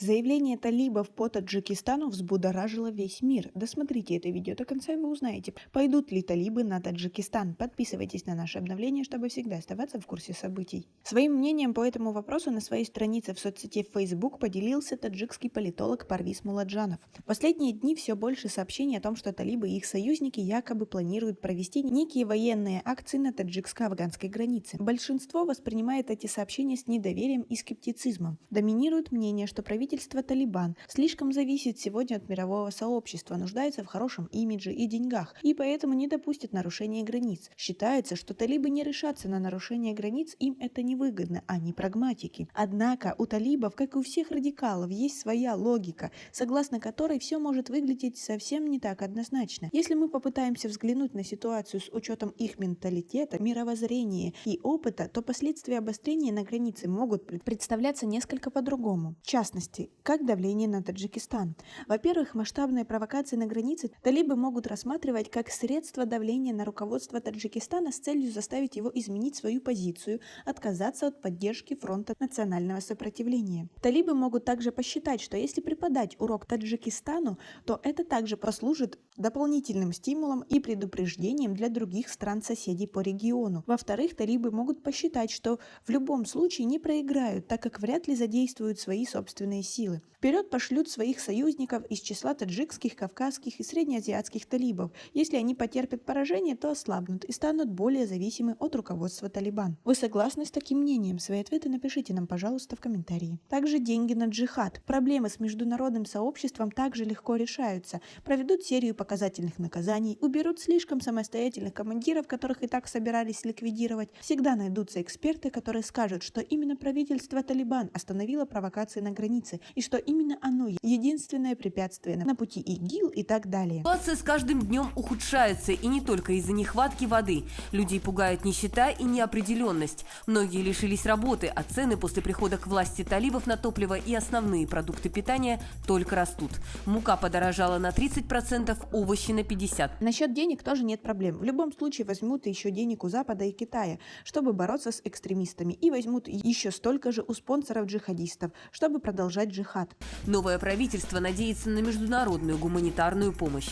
Заявление талибов по Таджикистану взбудоражило весь мир. Досмотрите это видео до конца, и вы узнаете, пойдут ли талибы на Таджикистан. Подписывайтесь на наши обновления, чтобы всегда оставаться в курсе событий. Своим мнением по этому вопросу на своей странице в соцсети Facebook поделился таджикский политолог Парвиз Муладжанов. В последние дни все больше сообщений о том, что талибы и их союзники якобы планируют провести некие военные акции на таджикско-афганской границе. Большинство воспринимает эти сообщения с недоверием и скептицизмом. Доминирует мнение, что правительство Талибан слишком зависит сегодня от мирового сообщества, нуждается в хорошем имидже и деньгах, и поэтому не допустит нарушения границ. Считается, что талибы не решатся на нарушение границ, им это невыгодно, они прагматики. Однако у талибов, как и у всех радикалов, есть своя логика, согласно которой все может выглядеть совсем не так однозначно. Если мы попытаемся взглянуть на ситуацию с учетом их менталитета, мировоззрения и опыта, то последствия обострения на границе могут представляться несколько по-другому. В частности, как давление на Таджикистан. Во-первых, масштабные провокации на границе талибы могут рассматривать как средство давления на руководство Таджикистана с целью заставить его изменить свою позицию, отказаться от поддержки фронта национального сопротивления. Талибы могут также посчитать, что если преподать урок Таджикистану, то это также послужит дополнительным стимулом и предупреждением для других стран-соседей по региону. Во-вторых, талибы могут посчитать, что в любом случае не проиграют, так как вряд ли задействуют свои собственные силы. Вперед пошлют своих союзников из числа таджикских, кавказских и среднеазиатских талибов. Если они потерпят поражение, то ослабнут и станут более зависимы от руководства Талибан. Вы согласны с таким мнением? Свои ответы напишите нам, пожалуйста, в комментарии. Также деньги на джихад. Проблемы с международным сообществом также легко решаются. Проведут серию показательных наказаний, уберут слишком самостоятельных командиров, которых и так собирались ликвидировать. Всегда найдутся эксперты, которые скажут, что именно правительство Талибан остановило провокации на границе и что именно оно единственное препятствие на пути ИГИЛ и так далее. Ситуация с каждым днем ухудшается, и не только из-за нехватки воды. Людей пугает нищета и неопределенность. Многие лишились работы, а цены после прихода к власти талибов на топливо и основные продукты питания только растут. Мука подорожала на 30%, овощи на 50%. Насчет денег тоже нет проблем. В любом случае возьмут еще денег у Запада и Китая, чтобы бороться с экстремистами, и возьмут еще столько же у спонсоров джихадистов, чтобы продолжать джихад. Новое правительство надеется на международную гуманитарную помощь.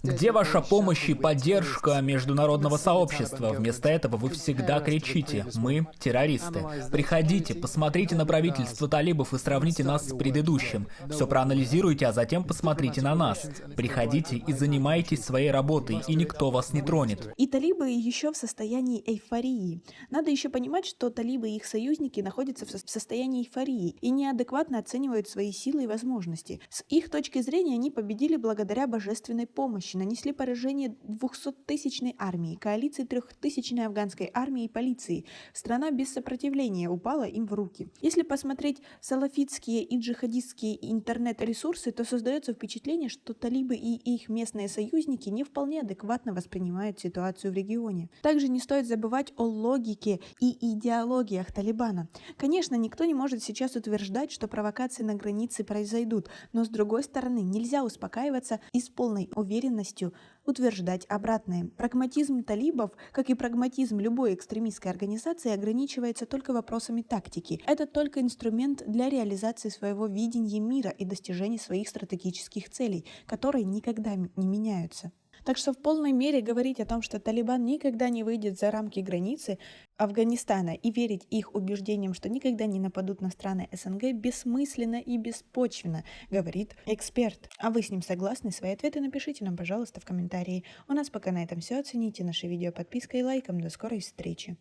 Где ваша помощь и поддержка международного сообщества? Вместо этого вы всегда кричите: «Мы террористы». Приходите, посмотрите на правительство талибов и сравните нас с предыдущим. Все проанализируйте, а затем посмотрите на нас. Приходите и занимайтесь своей работой, и никто вас не тронет. И талибы еще в состоянии эйфории. Надо еще понимать, что талибы и их союзники находятся в состоянии эйфории и неадекватно оценивают свои силы и возможности. С их точки зрения они победили благодаря божественной помощи, нанесли поражение 200-тысячной армии, коалиции 3-тысячной афганской армии и полиции. Страна без сопротивления упала им в руки. Если посмотреть салафитские и джихадистские интернет-ресурсы, то создается впечатление, что талибы и их местные союзники не вполне адекватно воспринимают ситуацию в регионе. Также не стоит забывать о логике и идеологиях Талибана. Конечно, никто не может сейчас утверждать, что провокации на границе произойдут, но с другой стороны нельзя успокаиваться и с полной уверенностью утверждать обратное. Прагматизм талибов, как и прагматизм любой экстремистской организации, ограничивается только вопросами тактики. Это только инструмент для реализации своего видения мира и достижения своих стратегических целей, которые никогда не меняются. Так что в полной мере говорить о том, что Талибан никогда не выйдет за рамки границы Афганистана и верить их убеждениям, что никогда не нападут на страны СНГ, бессмысленно и беспочвенно, говорит эксперт. А вы с ним согласны? Свои ответы напишите нам, пожалуйста, в комментарии. У нас пока на этом все. Оцените наше видео подпиской и лайком. До скорой встречи.